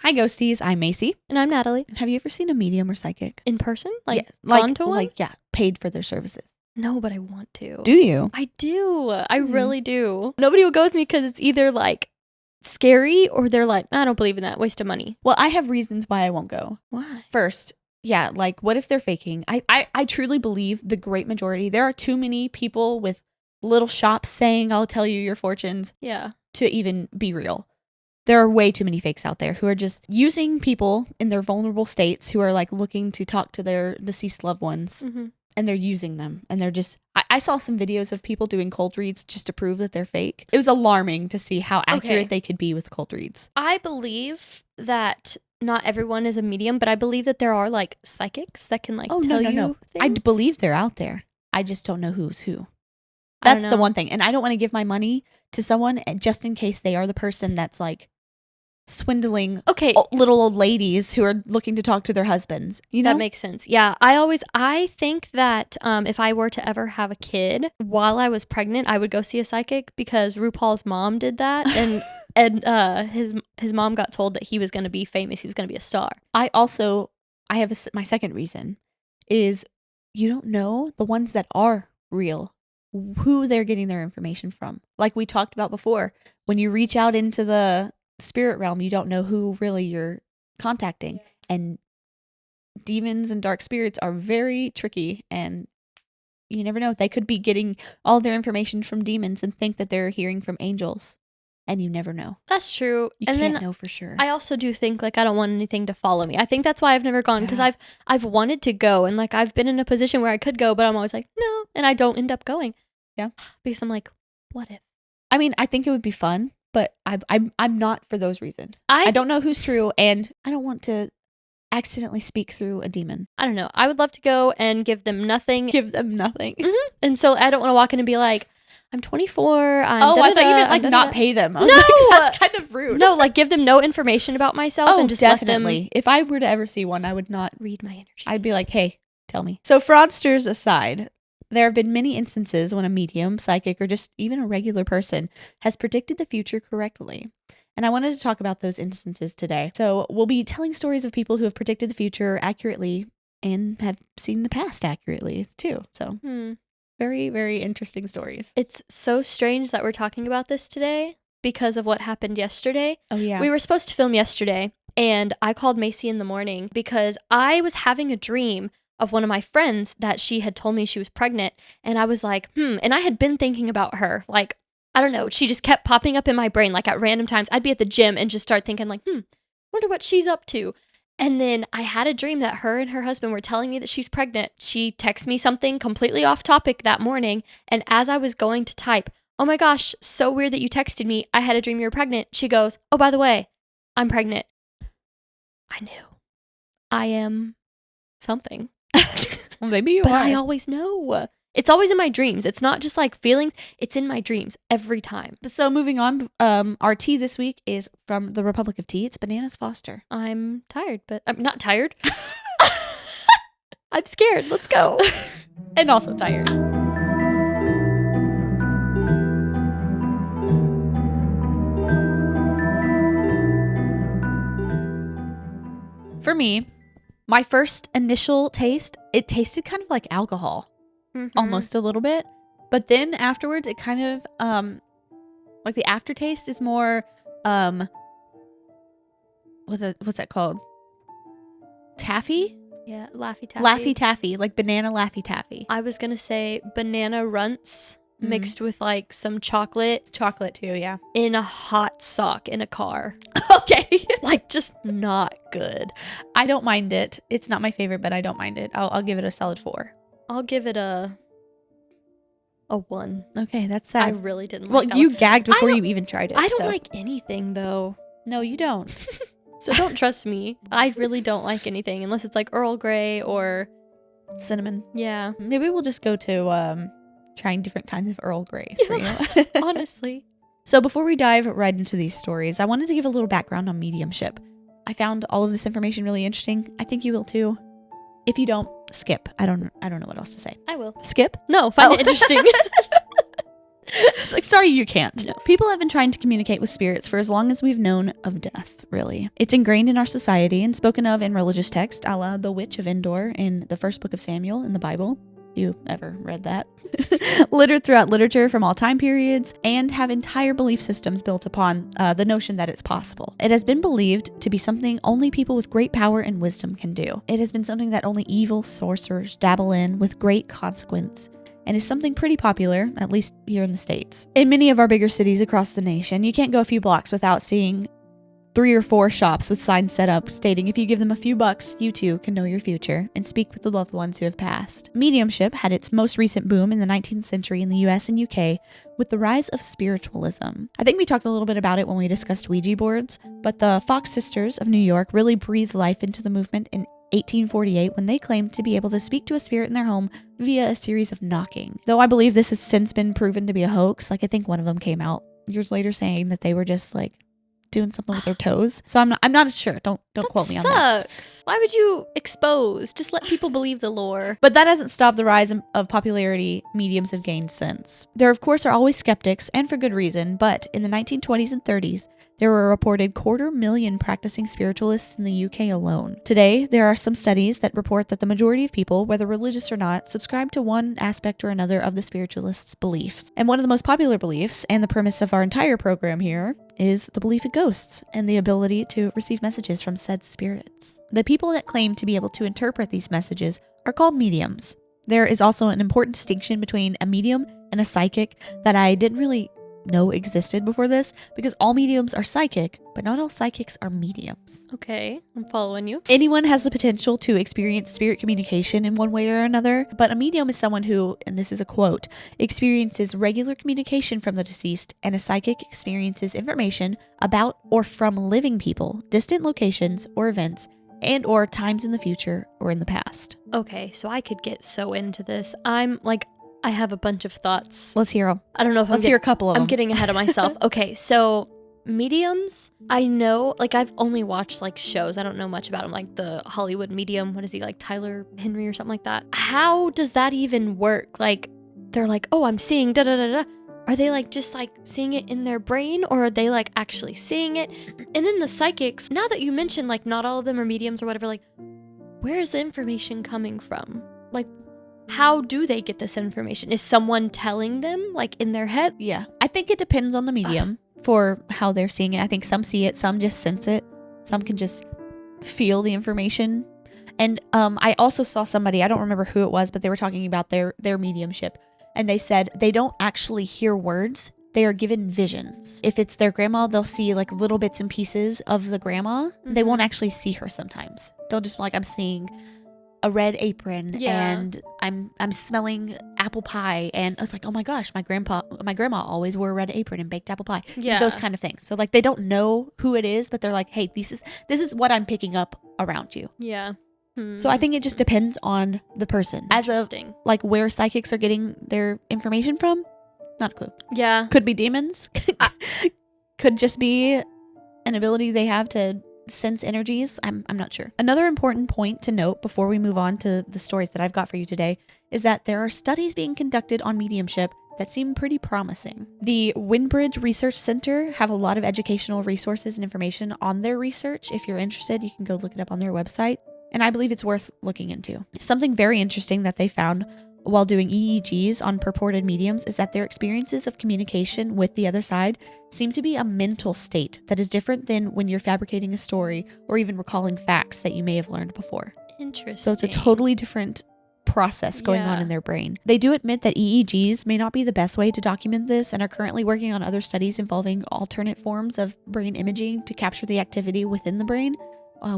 Hi, Ghosties. I'm Macy. And I'm Natalie. Have you ever seen a medium or psychic? In person? Like, yeah, gone to one? paid for their services. No, but I want to. Do you? I do. I really do. Nobody will go with me because it's either like scary or they're like, I don't believe in that. Waste of money. Well, I have reasons why I won't go. Why? First, like what if they're faking? I truly believe the great majority. There are too many people with little shops saying, I'll tell you your fortunes. Yeah. To even be real. There are way too many fakes out there who are just using people in their vulnerable states who are like looking to talk to their deceased loved ones. Mm-hmm. And they're using them. And they're just, I saw some videos of people doing cold reads just to prove that they're fake. It was alarming to see how accurate they could be with cold reads. I believe that not everyone is a medium, but I believe that there are like psychics that can like tell you things. I believe they're out there. I just don't know who's who. That's the one thing. And I don't want to give my money to someone just in case they are the person that's like swindling little old ladies who are looking to talk to their husbands. You know? That makes sense. Yeah. I think that if I were to ever have a kid while I was pregnant, I would go see a psychic because RuPaul's mom did that. And his mom got told that he was going to be famous. He was going to be a star. I have my second reason is you don't know the ones that are real, who they're getting their information from. Like we talked about before, when you reach out into the spirit realm, you don't know who really you're contacting. And demons and dark spirits are very tricky, and you never know. They could be getting all their information from demons and think that they're hearing from angels, and you never know. That's true. You can't know for sure. I also do think like I don't want anything to follow me. I think that's why I've never gone, because I've wanted to go, and like I've been in a position where I could go, but I'm always like no, and I don't end up going. Yeah, because I'm like, what if? I mean, I think it would be fun, but I'm not for those reasons. I don't know who's true, and I don't want to accidentally speak through a demon. I don't know. I would love to go and give them nothing. Mm-hmm. And so I don't want to walk in and be like, I'm 24. I thought you meant like not pay them. No, like, that's kind of rude. No, like give them no information about myself and just definitely. Let them if I were to ever see one, I would not read my energy. I'd be like, hey, tell me. So fraudsters aside, there have been many instances when a medium, psychic, or just even a regular person has predicted the future correctly. And I wanted to talk about those instances today. So we'll be telling stories of people who have predicted the future accurately and have seen the past accurately too. So very, very interesting stories. It's so strange that we're talking about this today because of what happened yesterday. Oh, yeah. We were supposed to film yesterday, and I called Macy in the morning because I was having a dream of one of my friends that she had told me she was pregnant. And I was like, and I had been thinking about her. Like, I don't know. She just kept popping up in my brain. Like at random times, I'd be at the gym and just start thinking like, wonder what she's up to. And then I had a dream that her and her husband were telling me that she's pregnant. She texted me something completely off topic that morning. And as I was going to type, oh my gosh, so weird that you texted me. I had a dream you were pregnant. She goes, oh, by the way, I'm pregnant. I knew. I am something. Well, maybe you but are. I always know. It's always in my dreams. It's not just like feelings. It's in my dreams every time. So moving on, our tea this week is from the Republic of Tea. It's Bananas Foster. I'm tired, but I'm not tired. I'm scared. Let's go. And also tired. For me, my first initial taste, it tasted kind of like alcohol, almost a little bit. But then afterwards, it kind of, like the aftertaste is more, what's that called? Taffy? Yeah, Laffy Taffy. Laffy Taffy, like banana Laffy Taffy. I was going to say banana runts mixed with like some chocolate. Chocolate too, yeah. In a hot sock in a car. Okay. Like just not good. I don't mind it. It's not my favorite, but I don't mind it. I'll give it a solid 4. I'll give it a 1. Okay, that's sad. I really didn't like Well, you gagged before you even tried it. I don't like anything though. No, you don't. So don't trust me. I really don't like anything unless it's like Earl Grey or cinnamon. Yeah. Maybe we'll just go to trying different kinds of Earl Greys for you. Honestly. So before we dive right into these stories, I wanted to give a little background on mediumship. I found all of this information really interesting. I think you will too. If you don't, skip. I don't know what else to say. I will. Skip? No, find it interesting. It's like, sorry, you can't. No. People have been trying to communicate with spirits for as long as we've known of death, really. It's ingrained in our society and spoken of in religious text, a la the Witch of Endor in the first book of Samuel in the Bible. You ever read that? Littered throughout literature from all time periods, and have entire belief systems built upon the notion that it's possible. It has been believed to be something only people with great power and wisdom can do. It has been something that only evil sorcerers dabble in with great consequence, and is something pretty popular, at least here in the States. In many of our bigger cities across the nation, you can't go a few blocks without seeing 3 or 4 shops with signs set up stating if you give them a few bucks, you too can know your future and speak with the loved ones who have passed. Mediumship had its most recent boom in the 19th century in the US and UK with the rise of spiritualism. I think we talked a little bit about it when we discussed Ouija boards, but the Fox sisters of New York really breathed life into the movement in 1848 when they claimed to be able to speak to a spirit in their home via a series of knocking. Though I believe this has since been proven to be a hoax. Like, I think one of them came out years later saying that they were just like doing something with their toes. So I'm not sure. Don't quote me on that. Sucks. Why would you expose? Just let people believe the lore. But that hasn't stopped the rise of popularity mediums have gained since. There, of course, are always skeptics, and for good reason, but in the 1920s and 30s, there were a reported 250,000 practicing spiritualists in the UK alone. Today, there are some studies that report that the majority of people, whether religious or not, subscribe to one aspect or another of the spiritualists' beliefs. And one of the most popular beliefs, and the premise of our entire program here, is the belief in ghosts and the ability to receive messages from said spirits. The people that claim to be able to interpret these messages are called mediums. There is also an important distinction between a medium and a psychic that I didn't really know existed before this, because all mediums are psychic, but not all psychics are mediums. Okay, I'm following you. Anyone has the potential to experience spirit communication in one way or another, but a medium is someone who, and this is a quote, experiences regular communication from the deceased, and a psychic experiences information about or from living people, distant locations or events, and or times in the future or in the past. Okay, so I could get so into this. I have a bunch of thoughts. Let's hear them. I don't know if Let's hear a couple of them. I'm getting ahead of myself. Okay, so mediums, I know, like, I've only watched like shows. I don't know much about them, like the Hollywood medium. What is he, like Tyler Henry or something like that? How does that even work? Like, they're like, oh, I'm seeing da da da da. Are they like just like seeing it in their brain, or are they like actually seeing it? And then the psychics, now that you mentioned like not all of them are mediums or whatever, like, where is the information coming from? Like, how do they get this information? Is someone telling them, like, in their head? Yeah. I think it depends on the medium for how they're seeing it. I think some see it, some just sense it. Some can just feel the information. And I also saw somebody, I don't remember who it was, but they were talking about their mediumship. And they said they don't actually hear words. They are given visions. If it's their grandma, they'll see like little bits and pieces of the grandma. Mm-hmm. They won't actually see her sometimes. They'll just be like, I'm seeing a red apron, and I'm smelling apple pie, and I was like, oh my gosh, my grandma always wore a red apron and baked apple pie. Yeah, those kind of things. So like they don't know who it is, but they're like, hey, this is what I'm picking up around you. Yeah. So I think it just depends on the person. As of like where psychics are getting their information from, not a clue. Yeah, could be demons. Could just be an ability they have to sense energies. I'm not sure. Another important point to note before we move on to the stories that I've got for you today is that there are studies being conducted on mediumship that seem pretty promising. The Windbridge Research Center have a lot of educational resources and information on their research. If you're interested, you can go look it up on their website, and I believe it's worth looking into. Something very interesting that they found while doing EEGs on purported mediums is that their experiences of communication with the other side seem to be a mental state that is different than when you're fabricating a story or even recalling facts that you may have learned before. Interesting. So it's a totally different process going on in their brain. They do admit that EEGs may not be the best way to document this and are currently working on other studies involving alternate forms of brain imaging to capture the activity within the brain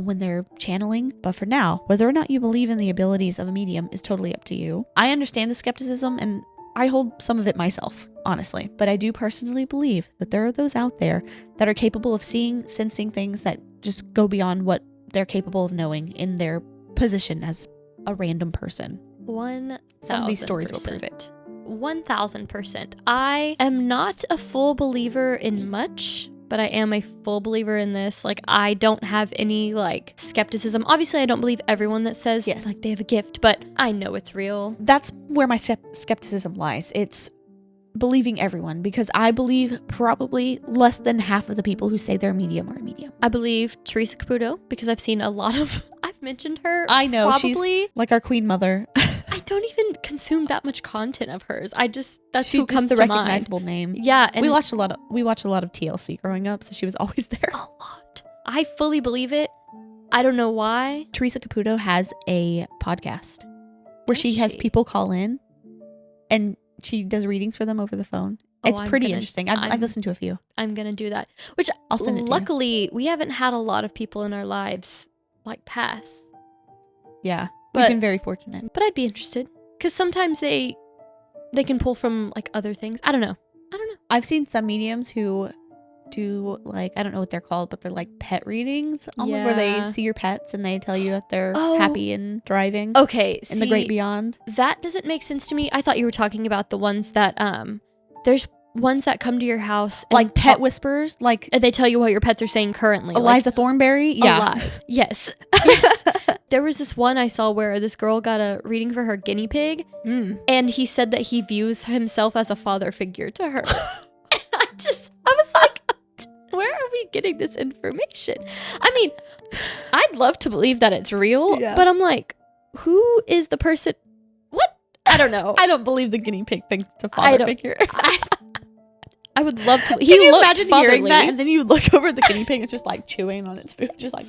when they're channeling. But for now, whether or not you believe in the abilities of a medium is totally up to you. I understand the skepticism, and I hold some of it myself, honestly, but I do personally believe that there are those out there that are capable of seeing, sensing things that just go beyond what they're capable of knowing in their position as a random person. 1,000%. Some of these stories will prove it. 1,000%. I am not a full believer in much, but I am a full believer in this. Like, I don't have any like skepticism. Obviously, I don't believe everyone that says like they have a gift, but I know it's real. That's where my skepticism lies. It's believing everyone, because I believe probably less than half of the people who say they're a medium are a medium. I believe Teresa Caputo because I've seen a lot of, I've mentioned her. I know, probably, she's like our queen mother. I don't even consume that much content of hers. That's She's who just comes the to mind. recognizable name. Yeah. And we watched a lot of TLC growing up, so she was always there. a lot. I fully believe it. I don't know why. Teresa Caputo has a podcast where Does she has she? people call in and she does readings for them over the phone. Oh, It's pretty interesting. I've listened to a few. I'm going to do that. Which, I'll send it to you. luckily, we haven't had a lot of people in our lives like pass. Yeah. But- We've been very fortunate. But I'd be interested. Because sometimes they can pull from like other things. I don't know. I've seen some mediums who do like, I don't know what they're called, but they're like pet readings, almost, where they Yeah. see your pets and they tell you that they're Oh. happy and thriving Okay. in the great beyond. That doesn't make sense to me. I thought you were talking about the ones that there's ones that come to your house and Like pet whisperers, like and they tell you what your pets are saying currently. Eliza Thornberry. Yeah. Alive. Yes. Yes. There was this one I saw where this girl got a reading for her guinea pig, Mm. and he said that he views himself as a father figure to her. And I was like, where are we getting this information? I mean, I'd love to believe that it's real, Yeah. but I'm like, who is the person? What? I don't know. I don't believe the guinea pig thinks it's a I father don't- figure. I would love to. Can you looked imagine hearing fatherly. that and then you look over at the guinea pig, it's just like chewing on its food, just like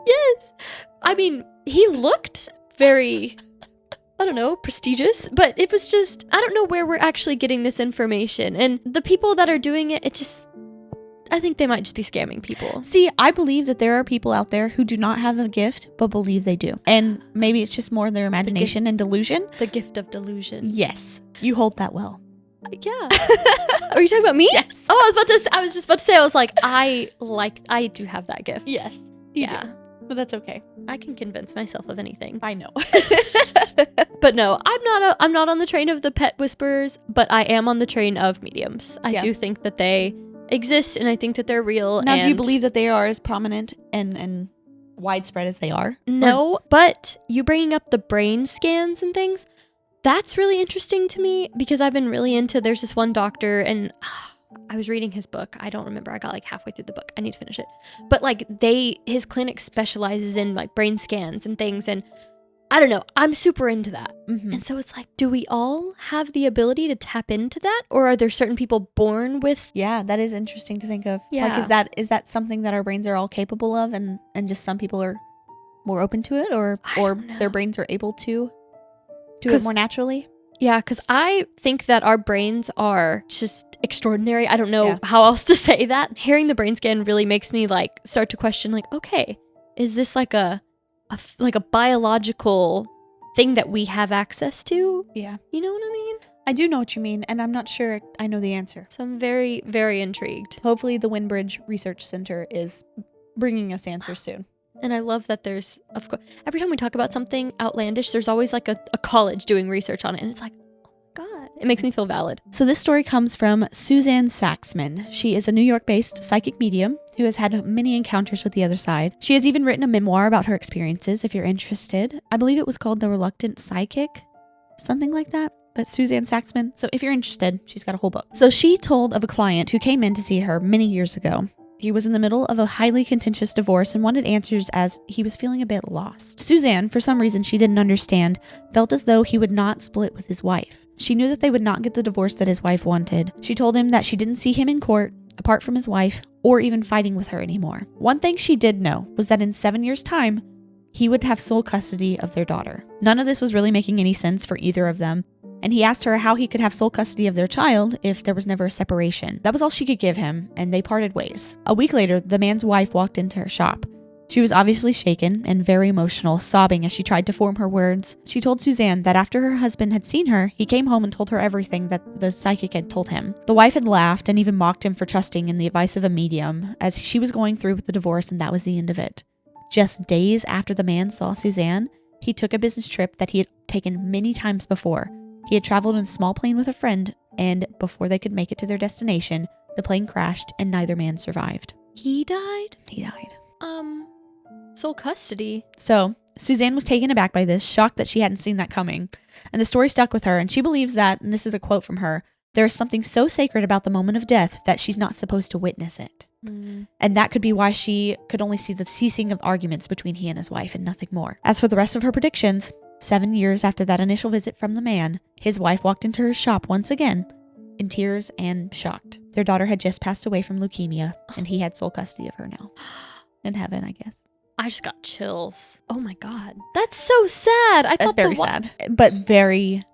Yes. I mean, he looked very, I don't know, prestigious, but it was just, I don't know where we're actually getting this information. And the people that are doing it, I think they might just be scamming people. See, I believe that there are people out there who do not have a gift but believe they do. And maybe it's just more their imagination and delusion. The gift of delusion. Yes. You hold that well. Yeah. Are you talking about me? Yes. Oh, I was just about to say, I was like, I do have that gift. Yes. You Yeah. do. But that's okay. I can convince myself of anything. I know. But no, I'm not on the train of the pet whisperers, but I am on the train of mediums. I Yeah. do think that they exist, and I think that they're real. Now, and do you believe that they are as prominent and widespread as they are? No, but you bringing up the brain scans and things, that's really interesting to me because I've been really into, there's this one doctor, and I was reading his book. I don't remember. I got like halfway through the book. I need to finish it. But like his clinic specializes in like brain scans and things, and I don't know. I'm super into that. Mhm. And so it's like, do we all have the ability to tap into that? Or are there certain people born with? Yeah, that is interesting to think of. Yeah. Like, is that something that our brains are all capable of, and just some people are more open to it, or I don't know. their brains are able to do it 'Cause- more naturally? Yeah, because I think that our brains are just extraordinary. I don't know Yeah. how else to say that. Hearing the brain scan really makes me like start to question, like, okay, is this like a biological thing that we have access to? Yeah. You know what I mean? I do know what you mean, and I'm not sure I know the answer. So I'm very, very intrigued. Hopefully the Windbridge Research Center is bringing us answers soon. And I love that there's, of course, every time we talk about something outlandish, there's always like a college doing research on it. And it's like, oh my God, it makes me feel valid. So this story comes from Suzanne Saxman. She is a New York-based psychic medium who has had many encounters with the other side. She has even written a memoir about her experiences, if you're interested. I believe it was called The Reluctant Psychic, something like that. But Suzanne Saxman. So if you're interested, she's got a whole book. So she told of a client who came in to see her many years ago. He was in the middle of a highly contentious divorce and wanted answers as he was feeling a bit lost. Suzanne, for some reason she didn't understand, felt as though he would not split with his wife. She knew that they would not get the divorce that his wife wanted. She told him that she didn't see him in court, apart from his wife, or even fighting with her anymore. One thing she did know was that in 7 years' time, he would have sole custody of their daughter. None of this was really making any sense for either of them, and he asked her how he could have sole custody of their child if there was never a separation. That was all she could give him, and they parted ways. A week later, the man's wife walked into her shop. She was obviously shaken and very emotional, sobbing as she tried to form her words. She told Suzanne that after her husband had seen her, he came home and told her everything that the psychic had told him. The wife had laughed and even mocked him for trusting in the advice of a medium, as she was going through with the divorce, and that was the end of it. Just days after the man saw Suzanne, he took a business trip that he had taken many times before. He had traveled in a small plane with a friend, and before they could make it to their destination, the plane crashed and neither man survived. He died? He died. Sole custody. So, Suzanne was taken aback by this, shocked that she hadn't seen that coming. And the story stuck with her, and she believes that, and this is a quote from her, There is something so sacred about the moment of death that she's not supposed to witness it. And that could be why she could only see the ceasing of arguments between he and his wife and nothing more. As for the rest of her predictions, 7 years after that initial visit from the man, his wife walked into her shop once again, in tears and shocked. Their daughter had just passed away from leukemia, and he had sole custody of her now. In heaven, I guess. I just got chills. Oh my God. That's so sad. I thought very sad, but very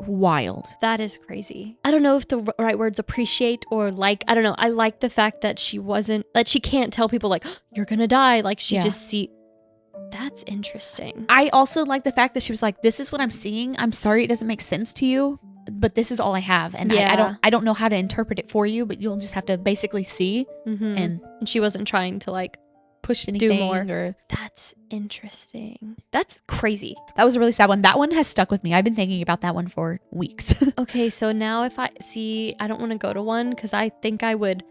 wild. That is crazy. I don't know if the right words appreciate or like, I don't know. I like the fact that she can't tell people like, you're gonna die. Like she just that's interesting. I also like the fact that she was like, this is what I'm seeing. I'm sorry it doesn't make sense to you, but this is all I have. And I don't know how to interpret it for you, but you'll just have to basically see. And she wasn't trying to like push anything do more. Or that's interesting. That's crazy. That was a really sad one. That one has stuck with me. I've been thinking about that one for weeks. Okay, so now if I don't want to go to one because I think I would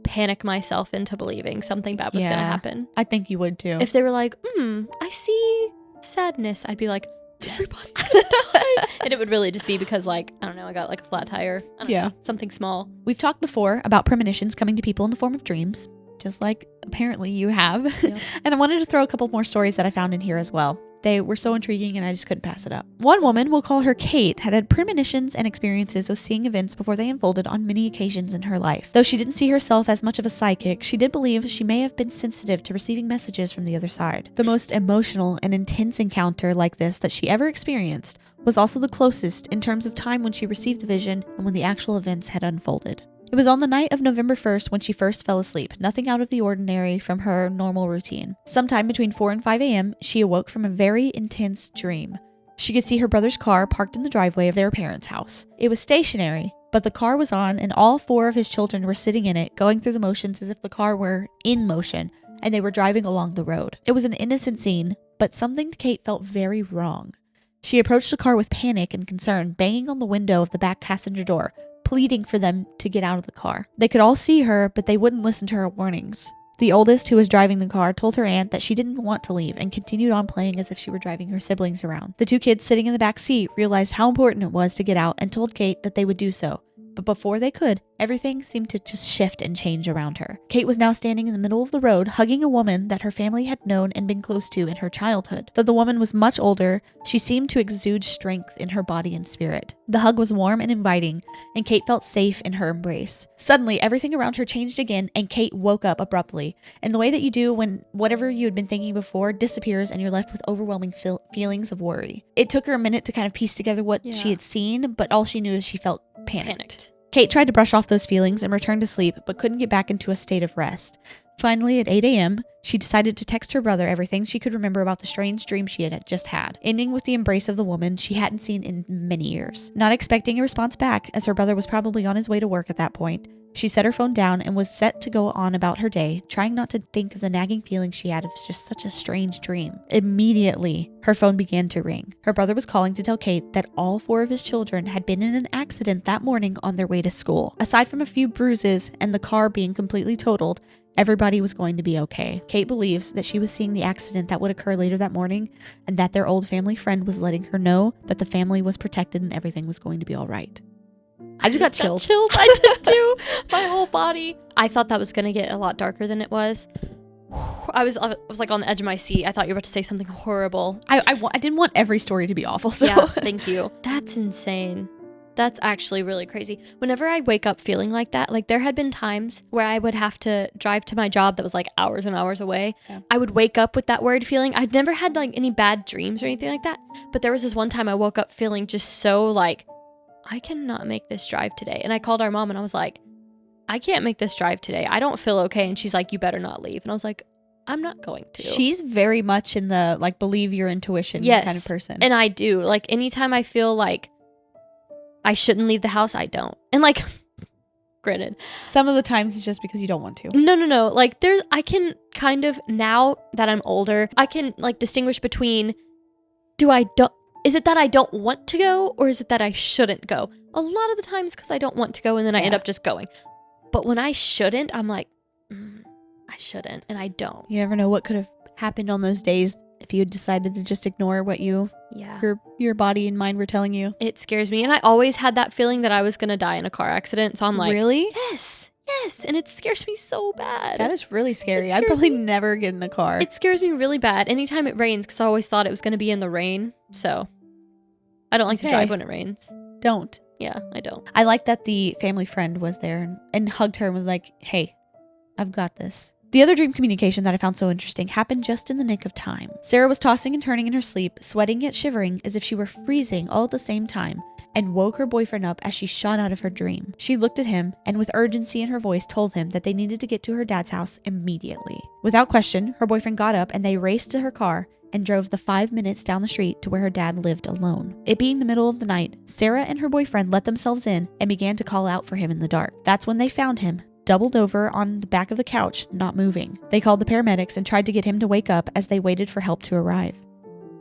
panic myself into believing something bad was going to happen. I think you would too. If they were like, I see sadness, I'd be like, everybody gonna die. And it would really just be because like, I don't know, I got like a flat tire. I don't know, something small. We've talked before about premonitions coming to people in the form of dreams, just like apparently you have. Yep. And I wanted to throw a couple more stories that I found in here as well. They were so intriguing and I just couldn't pass it up. One woman, we'll call her Kate, had premonitions and experiences with seeing events before they unfolded on many occasions in her life. Though she didn't see herself as much of a psychic, she did believe she may have been sensitive to receiving messages from the other side. The most emotional and intense encounter like this that she ever experienced was also the closest in terms of time when she received the vision and when the actual events had unfolded. It was on the night of November 1st when she first fell asleep, nothing out of the ordinary from her normal routine. Sometime between 4 and 5 a.m., she awoke from a very intense dream. She could see her brother's car parked in the driveway of their parents' house. It was stationary, but the car was on and all 4 of his children were sitting in it, going through the motions as if the car were in motion and they were driving along the road. It was an innocent scene, but something to Kate felt very wrong. She approached the car with panic and concern, banging on the window of the back passenger door, pleading for them to get out of the car. They could all see her, but they wouldn't listen to her warnings. The oldest, who was driving the car, told her aunt that she didn't want to leave and continued on playing as if she were driving her siblings around. The 2 kids sitting in the back seat realized how important it was to get out and told Kate that they would do so. But before they could, everything seemed to just shift and change around her. Kate was now standing in the middle of the road, hugging a woman that her family had known and been close to in her childhood. Though the woman was much older, she seemed to exude strength in her body and spirit. The hug was warm and inviting, and Kate felt safe in her embrace. Suddenly, everything around her changed again, and Kate woke up abruptly, in the way that you do when whatever you had been thinking before disappears and you're left with overwhelming feelings of worry. It took her a minute to kind of piece together what she had seen, but all she knew is she felt panicked. Kate tried to brush off those feelings and return to sleep, but couldn't get back into a state of rest. Finally, at 8 a.m., she decided to text her brother everything she could remember about the strange dream she had just had, ending with the embrace of the woman she hadn't seen in many years. Not expecting a response back, as her brother was probably on his way to work at that point, she set her phone down and was set to go on about her day, trying not to think of the nagging feeling she had of just such a strange dream. Immediately, her phone began to ring. Her brother was calling to tell Kate that all 4 of his children had been in an accident that morning on their way to school. Aside from a few bruises and the car being completely totaled, everybody was going to be okay. Kate believes that she was seeing the accident that would occur later that morning and that their old family friend was letting her know that the family was protected and everything was going to be all right. I just got chills. I did too. My whole body. I thought that was going to get a lot darker than it was. I was like on the edge of my seat. I thought you were about to say something horrible. I didn't want every story to be awful. So. Yeah, thank you. That's insane. That's actually really crazy. Whenever I wake up feeling like that, like there had been times where I would have to drive to my job that was like hours and hours away. Yeah. I would wake up with that worried feeling. I'd never had like any bad dreams or anything like that. But there was this one time I woke up feeling just so like, I cannot make this drive today. And I called our mom and I was like, I can't make this drive today. I don't feel okay. And she's like, you better not leave. And I was like, I'm not going to. She's very much in the like believe your intuition kind of person. And I do. Like anytime I feel like I shouldn't leave the house, I don't. And like, granted, some of the times it's just because you don't want to. No. Like I can kind of, now that I'm older, I can like distinguish between is it that I don't want to go or is it that I shouldn't go? A lot of the times because I don't want to go and then I end up just going. But when I shouldn't, I'm like, I shouldn't and I don't. You never know what could have happened on those days if you had decided to just ignore what your body and mind were telling you. It scares me. And I always had that feeling that I was going to die in a car accident. So I'm like, really? Yes. And it scares me so bad. That is really scary. I'd probably never get in a car. It scares me really bad anytime it rains because I always thought it was going to be in the rain. So I don't like to drive when it rains. Don't. Yeah, I don't. I like that the family friend was there and hugged her and was like, hey, I've got this. The other dream communication that I found so interesting happened just in the nick of time. Sarah was tossing and turning in her sleep, sweating yet shivering as if she were freezing all at the same time, and woke her boyfriend up as she shot out of her dream. She looked at him and with urgency in her voice told him that they needed to get to her dad's house immediately. Without question, her boyfriend got up and they raced to her car and drove the 5 minutes down the street to where her dad lived alone. It being the middle of the night, Sarah and her boyfriend let themselves in and began to call out for him in the dark. That's when they found him, doubled over on the back of the couch, not moving. They called the paramedics and tried to get him to wake up as they waited for help to arrive.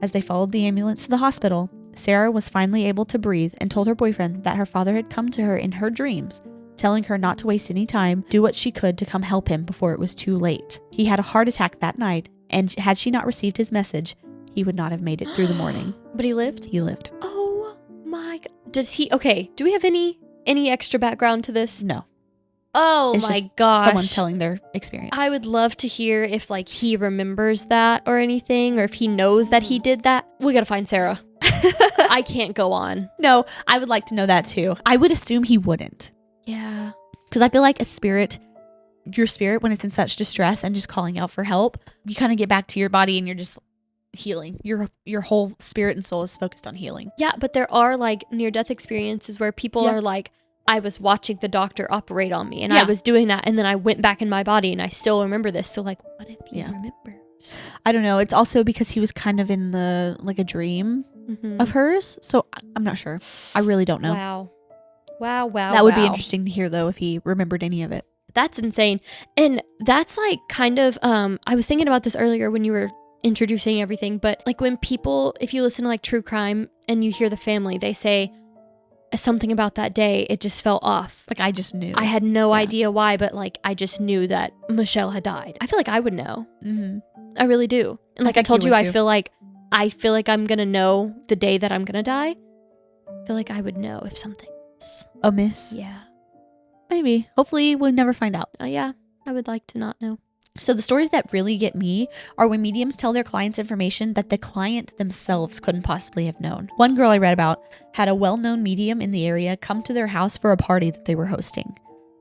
As they followed the ambulance to the hospital, Sarah was finally able to breathe and told her boyfriend that her father had come to her in her dreams, telling her not to waste any time, do what she could to come help him before it was too late. He had a heart attack that night, and had she not received his message, he would not have made it through the morning. But he lived? He lived. Oh my God. Do we have any extra background to this? No. Oh it's my just gosh. Someone telling their experience. I would love to hear if like he remembers that or anything, or if he knows that he did that. We gotta find Sarah. I can't go on. No, I would like to know that too. I would assume he wouldn't. Yeah. Because I feel like your spirit, when it's in such distress and just calling out for help, you kind of get back to your body and you're just healing. Your whole spirit and soul is focused on healing. Yeah, but there are like near-death experiences where people are like, I was watching the doctor operate on me and I was doing that and then I went back in my body and I still remember this. So like, what if he remembers? I don't know. It's also because he was kind of in a dream of hers. So I'm not sure. I really don't know. Wow. That would be interesting to hear though if he remembered any of it. That's insane. And that's like kind of, I was thinking about this earlier when you were introducing everything, but like when people, if you listen to like true crime and you hear the family, they say something about that day, it just felt off. Like I just knew. I had no idea why, but like I just knew that Michelle had died. I feel like I would know. Mm-hmm. I really do. And like I told you, I feel like I'm going to know the day that I'm going to die. I feel like I would know if something's amiss. Yeah. Maybe. Hopefully we'll never find out. Yeah. I would like to not know. So the stories that really get me are when mediums tell their clients information that the client themselves couldn't possibly have known. One girl I read about had a well-known medium in the area come to their house for a party that they were hosting.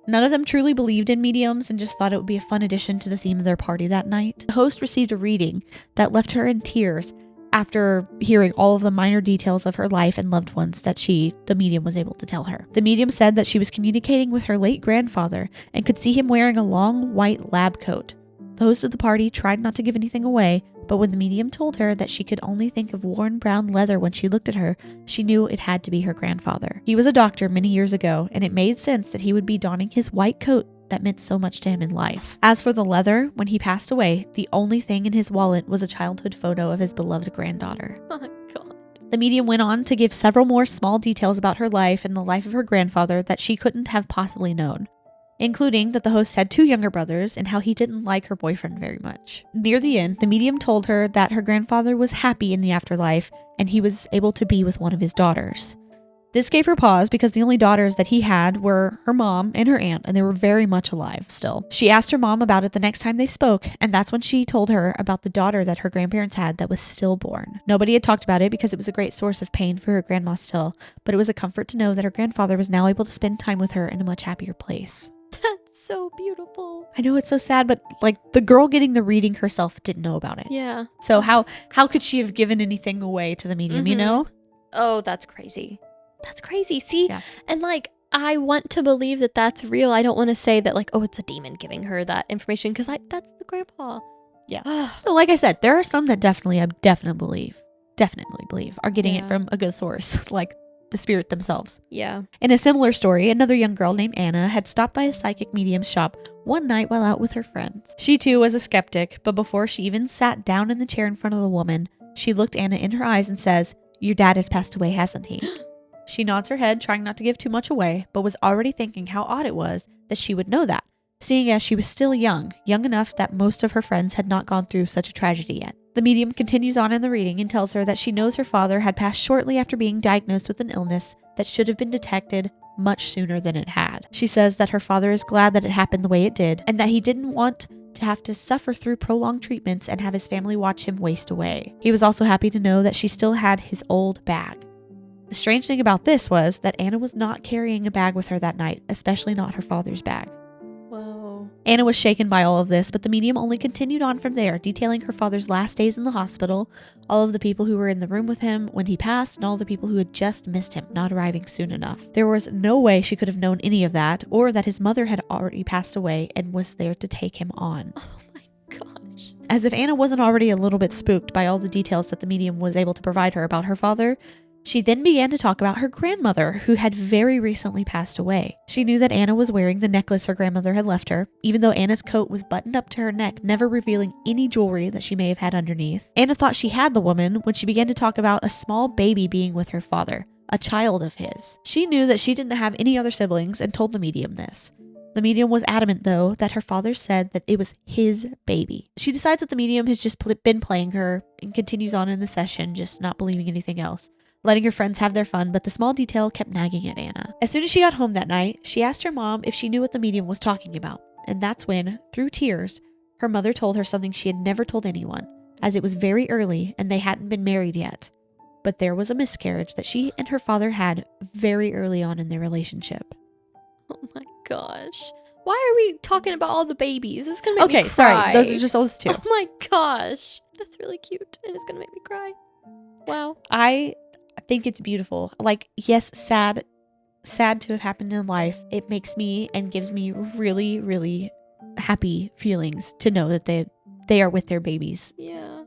None of them truly believed in mediums and just thought it would be a fun addition to the theme of their party that night. The host received a reading that left her in tears after hearing all of the minor details of her life and loved ones that the medium was able to tell her. The medium said that she was communicating with her late grandfather and could see him wearing a long white lab coat. The host of the party tried not to give anything away, but when the medium told her that she could only think of worn brown leather when she looked at her, she knew it had to be her grandfather. He was a doctor many years ago, and it made sense that he would be donning his white coat that meant so much to him in life. As for the leather, when he passed away, the only thing in his wallet was a childhood photo of his beloved granddaughter. Oh my God. The medium went on to give several more small details about her life and the life of her grandfather that she couldn't have possibly known, including that the host had 2 younger brothers and how he didn't like her boyfriend very much. Near the end, the medium told her that her grandfather was happy in the afterlife and he was able to be with one of his daughters. This gave her pause because the only daughters that he had were her mom and her aunt, and they were very much alive still. She asked her mom about it the next time they spoke, and that's when she told her about the daughter that her grandparents had that was stillborn. Nobody had talked about it because it was a great source of pain for her grandma still, but it was a comfort to know that her grandfather was now able to spend time with her in a much happier place. That's so beautiful. I know it's so sad, but like the girl getting the reading herself didn't know about it. Yeah. So how could she have given anything away to the medium, you know? Oh, that's crazy. That's crazy. See, and like, I want to believe that that's real. I don't want to say that like, oh, it's a demon giving her that information because that's the grandpa. Yeah. So like I said, there are some that definitely believe are getting it from a good source, like the spirit themselves. Yeah. In a similar story, another young girl named Anna had stopped by a psychic medium's shop one night while out with her friends. She too was a skeptic, but before she even sat down in the chair in front of the woman, she looked Anna in her eyes and says, "Your dad has passed away, hasn't he?" She nods her head, trying not to give too much away, but was already thinking how odd it was that she would know that, seeing as she was still young enough that most of her friends had not gone through such a tragedy yet. The medium continues on in the reading and tells her that she knows her father had passed shortly after being diagnosed with an illness that should have been detected much sooner than it had. She says that her father is glad that it happened the way it did and that he didn't want to have to suffer through prolonged treatments and have his family watch him waste away. He was also happy to know that she still had his old bag. The strange thing about this was that Anna was not carrying a bag with her that night, especially not her father's bag. Whoa. Anna was shaken by all of this, but the medium only continued on from there, detailing her father's last days in the hospital, all of the people who were in the room with him when he passed, and all the people who had just missed him, not arriving soon enough. There was no way she could have known any of that, or that his mother had already passed away and was there to take him on. Oh my gosh. As if Anna wasn't already a little bit spooked by all the details that the medium was able to provide her about her father, she then began to talk about her grandmother, who had very recently passed away. She knew that Anna was wearing the necklace her grandmother had left her, even though Anna's coat was buttoned up to her neck, never revealing any jewelry that she may have had underneath. Anna thought she had the woman when she began to talk about a small baby being with her father, a child of his. She knew that she didn't have any other siblings and told the medium this. The medium was adamant, though, that her father said that it was his baby. She decides that the medium has just been playing her and continues on in the session, just not believing anything else, letting her friends have their fun, but the small detail kept nagging at Anna. As soon as she got home that night, she asked her mom if she knew what the medium was talking about, and that's when, through tears, her mother told her something she had never told anyone, as it was very early and they hadn't been married yet. But there was a miscarriage that she and her father had very early on in their relationship. Oh my gosh. Why are we talking about all the babies? This is gonna make me cry. Sorry, those are just those two. Oh my gosh. That's really cute and it's gonna make me cry. Wow. I think it's beautiful. Like, yes, sad to have happened in life. It makes me and gives me really, really happy feelings to know that they are with their babies. Yeah.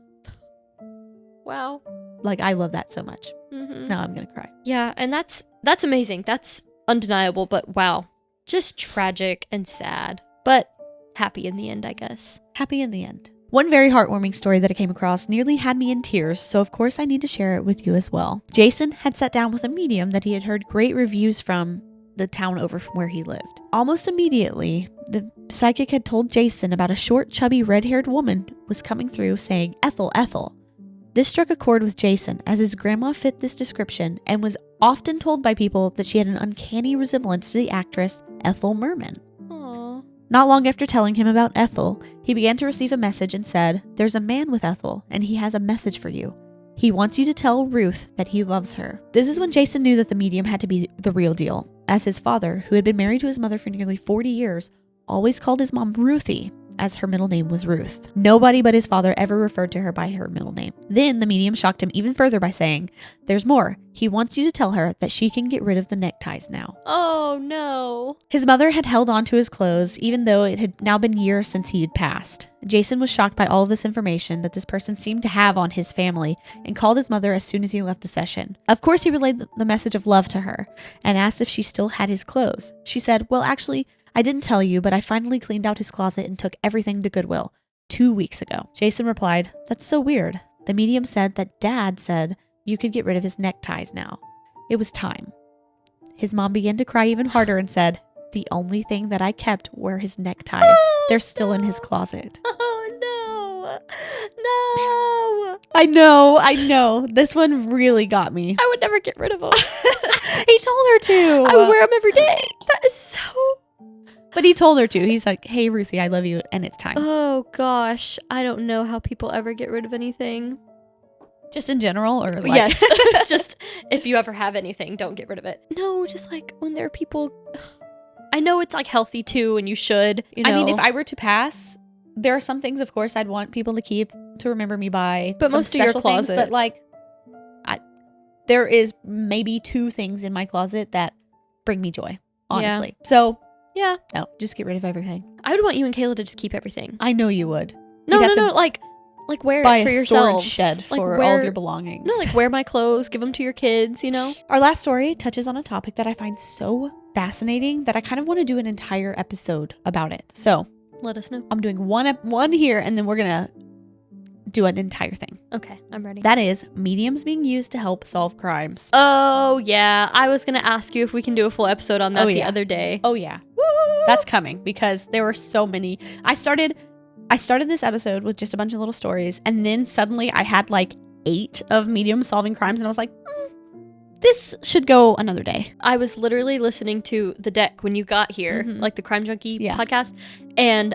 Wow. Like, I love that so much. Mm-hmm. Now I'm gonna cry. Yeah, and that's amazing. That's undeniable, but wow. Just tragic and sad, but happy in the end, I guess. Happy in the end. One very heartwarming story that I came across nearly had me in tears, so of course I need to share it with you as well. Jason had sat down with a medium that he had heard great reviews from the town over from where he lived. Almost immediately, the psychic had told Jason about a short, chubby, red-haired woman was coming through saying, "Ethel, Ethel." This struck a chord with Jason, as his grandma fit this description and was often told by people that she had an uncanny resemblance to the actress Ethel Merman. Aww. Not long after telling him about Ethel, he began to receive a message and said, "There's a man with Ethel, and he has a message for you. He wants you to tell Ruth that he loves her." This is when Jason knew that the medium had to be the real deal, as his father, who had been married to his mother for nearly 40 years, always called his mom Ruthie, as her middle name was Ruth. Nobody but his father ever referred to her by her middle name. Then the medium shocked him even further by saying, "There's more. He wants you to tell her that she can get rid of the neckties now." Oh no. His mother had held on to his clothes, even though it had now been years since he had passed. Jason was shocked by all of this information that this person seemed to have on his family and called his mother as soon as he left the session. Of course, he relayed the message of love to her and asked if she still had his clothes. She said, "Well, actually, I didn't tell you, but I finally cleaned out his closet and took everything to Goodwill 2 weeks ago." Jason replied, "That's so weird. The medium said that Dad said you could get rid of his neckties now. It was time." His mom began to cry even harder and said, "The only thing that I kept were his neckties. Oh, They're still in his closet." Oh no. No. I know. This one really got me. I would never get rid of them. He told her to. I would wear them every day. That is so... But he told her to. He's like, "Hey, Ruthie, I love you, and it's time." Oh gosh. I don't know how people ever get rid of anything. Just in general, or like... Yes. Just if you ever have anything, don't get rid of it. No, just like when there are people... I know it's like healthy too, and you should, you know. I mean, if I were to pass, there are some things, of course, I'd want people to keep to remember me by. But some most of your special things, closet. but like, there is maybe 2 things in my closet that bring me joy, honestly. So, yeah. no, just get rid of everything. I would want you and Kayla to just keep everything. I know you would. No, You'd have to like wear buy it for a yourselves. storage shed Like for wear, all of your belongings. No, like wear my clothes, give them to your kids, you know? Our last story touches on a topic that I find so fascinating that I kind of want to do an entire episode about it. So, Let us know. I'm doing one here, and then we're going to do an entire thing. Okay, I'm ready. That is mediums being used to help solve crimes. Oh, yeah. I was going to ask you if we can do a full episode on that Oh, the yeah. other day. Oh, yeah. Woo! That's coming because there were so many. I I started this episode with just a bunch of little stories, and then suddenly I had like 8 of medium solving crimes, and I was like, this should go another day. I was literally listening to The Deck when you got here, like the Crime Junkie podcast, and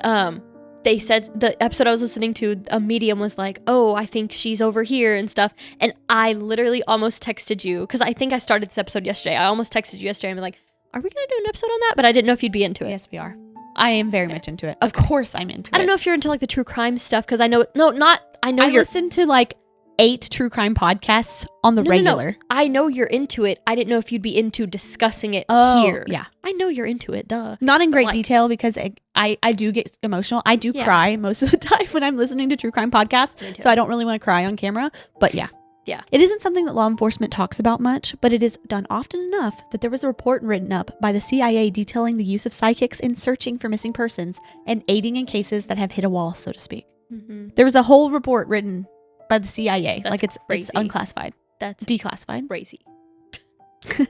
they said the episode I was listening to, a medium was like, oh, I think she's over here and stuff. And I literally almost texted you, because I think I started this episode yesterday. I almost texted you yesterday and be like, are we going to do an episode on that? But I didn't know if you'd be into it. Yes, we are. I am very much into it. Of course I'm into it. I don't know if you're into like the true crime stuff, because I know, I listen to like 8 true crime podcasts on the regular. No. I know you're into it. I didn't know if you'd be into discussing it here. Yeah. I know you're into it, duh. Not in great detail, because I do get emotional. I do cry most of the time when I'm listening to true crime podcasts. So I don't really want to cry on camera. But yeah. Yeah. It isn't something that law enforcement talks about much, but it is done often enough that there was a report written up by the CIA detailing the use of psychics in searching for missing persons and aiding in cases that have hit a wall, so to speak. There was a whole report written by the CIA. That's like it's unclassified. That's declassified. Crazy.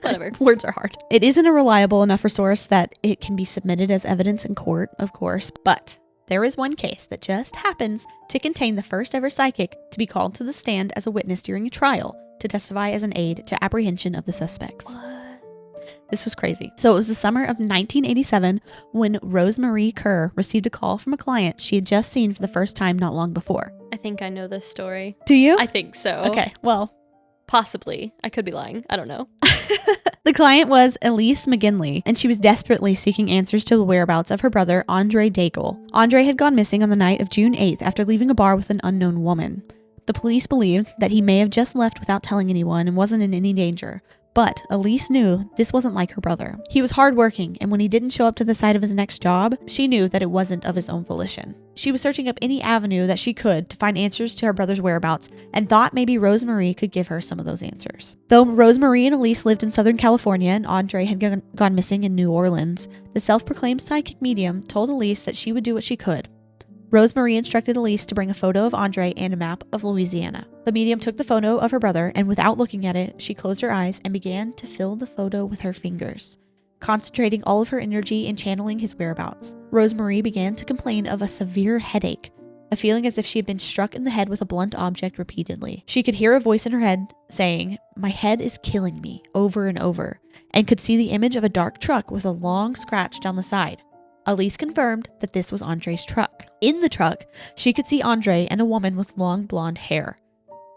Whatever. Words are hard. It isn't a reliable enough resource that it can be submitted as evidence in court, of course, but there is one case that just happens to contain the first ever psychic to be called to the stand as a witness during a trial to testify as an aid to apprehension of the suspects. What? This was crazy. So it was the summer of 1987 when Rosemarie Kerr received a call from a client she had just seen for the first time not long before. I think I know this story. Do you? I think so. Okay, well. Possibly. I could be lying. I don't know. The client was Elise McGinley, and she was desperately seeking answers to the whereabouts of her brother, Andre Daigle. Andre had gone missing on the night of June 8th after leaving a bar with an unknown woman. The police believed that he may have just left without telling anyone and wasn't in any danger. But Elise knew this wasn't like her brother. He was hardworking, and when he didn't show up to the site of his next job, she knew that it wasn't of his own volition. She was searching up any avenue that she could to find answers to her brother's whereabouts and thought maybe Rosemarie could give her some of those answers. Though Rosemarie and Elise lived in Southern California and Andre had gone missing in New Orleans, the self-proclaimed psychic medium told Elise that she would do what she could. Rosemarie instructed Elise to bring a photo of Andre and a map of Louisiana. The medium took the photo of her brother, and without looking at it, she closed her eyes and began to fill the photo with her fingers, concentrating all of her energy in channeling his whereabouts. Rosemarie began to complain of a severe headache, a feeling as if she had been struck in the head with a blunt object repeatedly. She could hear a voice in her head saying, "My head is killing me," over and over, and could see the image of a dark truck with a long scratch down the side. Elise confirmed that this was Andre's truck. In the truck, she could see Andre and a woman with long blonde hair.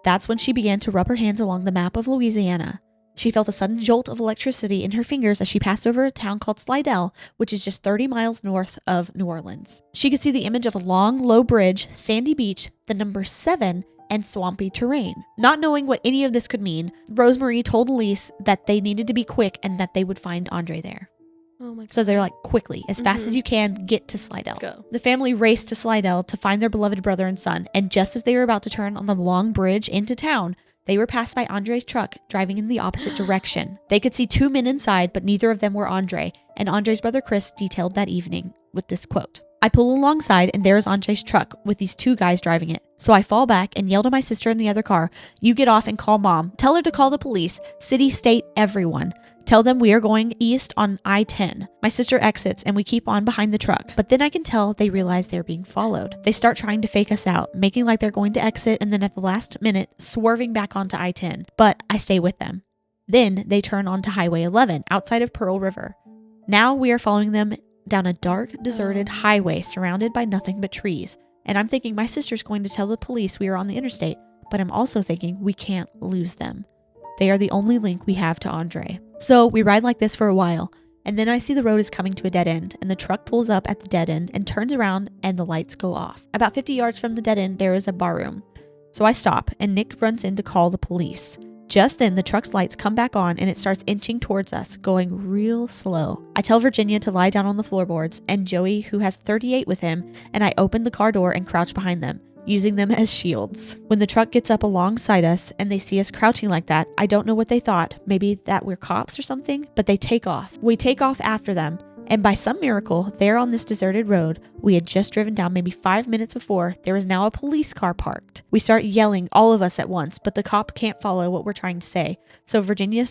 That's when she began to rub her hands along the map of Louisiana. She felt a sudden jolt of electricity in her fingers as she passed over a town called Slidell, which is just 30 miles north of New Orleans. She could see the image of a long, low bridge, sandy beach, the number 7, and swampy terrain. Not knowing what any of this could mean, Rosemarie told Elise that they needed to be quick and that they would find Andre there. Oh my God. So they're like, quickly, as fast as you can, get to Slidell. Go. The family raced to Slidell to find their beloved brother and son, and just as they were about to turn on the long bridge into town, they were passed by Andre's truck driving in the opposite direction. They could see 2 men inside, but neither of them were Andre, and Andre's brother Chris detailed that evening with this quote: "I pull alongside and there is Andre's truck with these 2 guys driving it. So I fall back and yell to my sister in the other car, 'You get off and call mom. Tell her to call the police, city, state, everyone. Tell them we are going east on I-10. My sister exits and we keep on behind the truck. But then I can tell they realize they're being followed. They start trying to fake us out, making like they're going to exit and then at the last minute swerving back onto I-10. But I stay with them. Then they turn onto Highway 11 outside of Pearl River. Now we are following them down a dark, deserted highway surrounded by nothing but trees. And I'm thinking my sister's going to tell the police we are on the interstate, but I'm also thinking we can't lose them. They are the only link we have to Andre.' So we ride like this for a while, and then I see the road is coming to a dead end, and the truck pulls up at the dead end and turns around and the lights go off. About 50 yards from the dead end, there is a bar room. So I stop, and Nick runs in to call the police. Just then, the truck's lights come back on and it starts inching towards us, going real slow. I tell Virginia to lie down on the floorboards, and Joey, who has 38 with him, and I open the car door and crouch behind them, using them as shields. When the truck gets up alongside us and they see us crouching like that, I don't know what they thought, maybe that we're cops or something, but they take off. We take off after them, And by some miracle, there on this deserted road we had just driven down maybe 5 minutes before, there is now a police car parked. We start yelling, all of us at once, but the cop can't follow what we're trying to say. So Virginia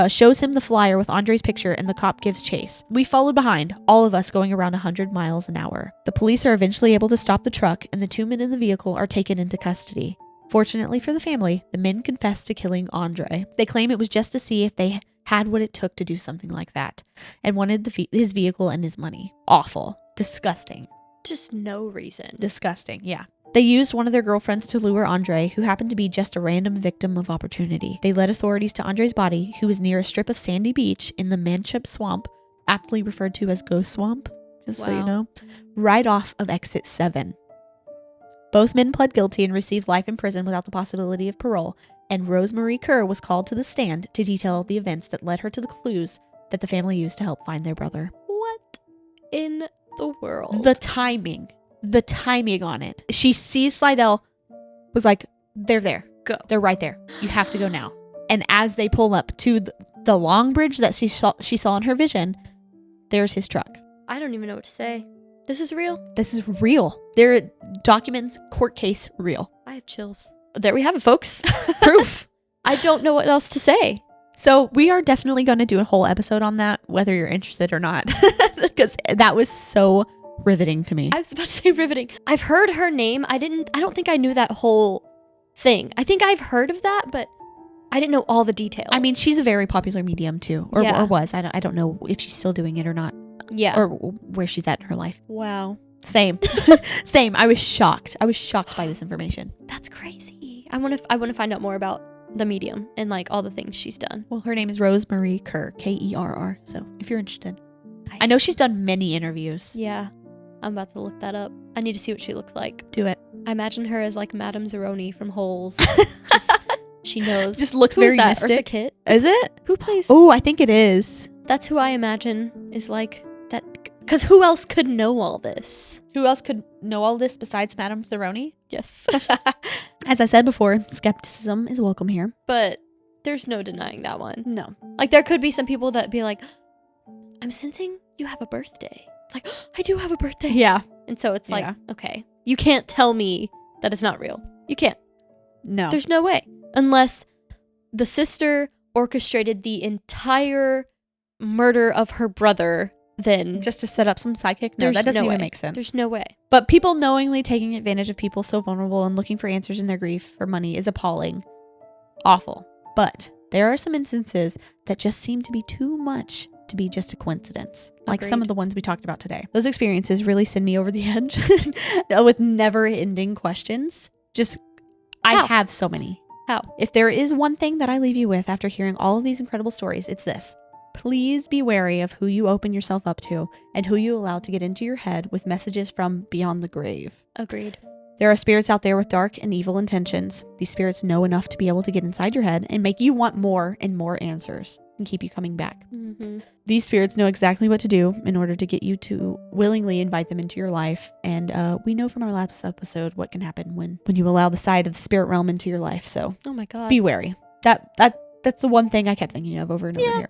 shows him the flyer with Andre's picture and the cop gives chase. We followed behind, all of us going around 100 miles an hour. The police are eventually able to stop the truck and the 2 men in the vehicle are taken into custody. Fortunately for the family, the men confessed to killing Andre. They claim it was just to see if they had what it took to do something like that and wanted his vehicle and his money. Awful. Disgusting. Just no reason. Disgusting, yeah. They used one of their girlfriends to lure Andre, who happened to be just a random victim of opportunity. They led authorities to Andre's body, who was near a strip of sandy beach in the Manship Swamp, aptly referred to as Ghost Swamp, just so you know, right off of exit 7. Both men pled guilty and received life in prison without the possibility of parole, and Rosemarie Kerr was called to the stand to detail the events that led her to the clues that the family used to help find their brother. What in the world? The timing on it. She sees Slidell, was like, they're there. Go. They're right there. You have to go now. And as they pull up to the long bridge that she saw in her vision, there's his truck. I don't even know what to say. This is real? This is real. There documents, court case, real. I have chills. There we have it, folks. Proof. I don't know what else to say. So we are definitely going to do a whole episode on that, whether you're interested or not, because that was so riveting to me. I was about to say riveting. I've heard her name. I don't think I knew that whole thing. I think I've heard of that, but I didn't know all the details. I mean, she's a very popular medium too, or was. I don't know if she's still doing it or not. Yeah. Or where she's at in her life. Wow. Same. Same. I was shocked. I was shocked by this information. That's crazy. I want to find out more about the medium and like all the things she's done. Well, her name is Rosemarie Kerr, Kerr. So if you're interested, I know she's done many interviews. Yeah. I'm about to look that up. I need to see what she looks like. Do it. I imagine her as like Madame Zeroni from Holes. She knows. Just looks Who very is that? mystic. Eartha Kitt? Is it? Who plays? Oh, I think it is. That's who I imagine is like that. Because who else could know all this? Who else could know all this besides Madame Zeroni? Yes. As I said before, skepticism is welcome here. But there's no denying that one. No. Like there could be some people that be like, I'm sensing you have a birthday. It's like, I do have a birthday. Yeah. And so it's like, okay, you can't tell me that it's not real. You can't. No. There's no way. Unless the sister orchestrated the entire murder of her brother, then just to set up some psychic? No, that doesn't even make sense. There's no way. But people knowingly taking advantage of people so vulnerable and looking for answers in their grief for money is appalling. Awful. But there are some instances that just seem to be too much to be just a coincidence. Like some of the ones we talked about today. Those experiences really send me over the edge with never-ending questions. I have so many. How? If there is one thing that I leave you with after hearing all of these incredible stories, it's this. Please be wary of who you open yourself up to and who you allow to get into your head with messages from beyond the grave. Agreed. There are spirits out there with dark and evil intentions. These spirits know enough to be able to get inside your head and make you want more and more answers and keep you coming back. Mm-hmm. These spirits know exactly what to do in order to get you to willingly invite them into your life. And we know from our last episode what can happen when you allow the side of the spirit realm into your life. So oh my God. Be wary. That's the one thing I kept thinking of over and over here.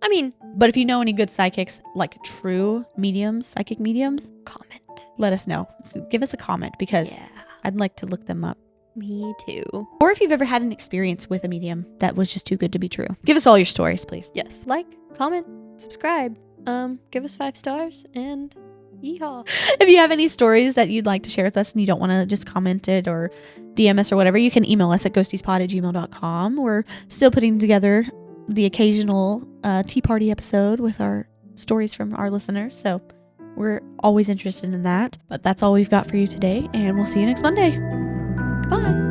I mean, but if you know any good psychics, like true mediums, psychic mediums, comment. Let us know. Give us a comment because I'd like to look them up. Me too. Or if you've ever had an experience with a medium that was just too good to be true. Give us all your stories, please. Yes. Like, comment, subscribe, give us 5 stars, and yeehaw. If you have any stories that you'd like to share with us and you don't want to just comment it or DM us or whatever, you can email us at ghostiespod@gmail.com. We're still putting together the occasional tea party episode with our stories from our listeners. So we're always interested in that. But that's all we've got for you today. And we'll see you next Monday. Goodbye.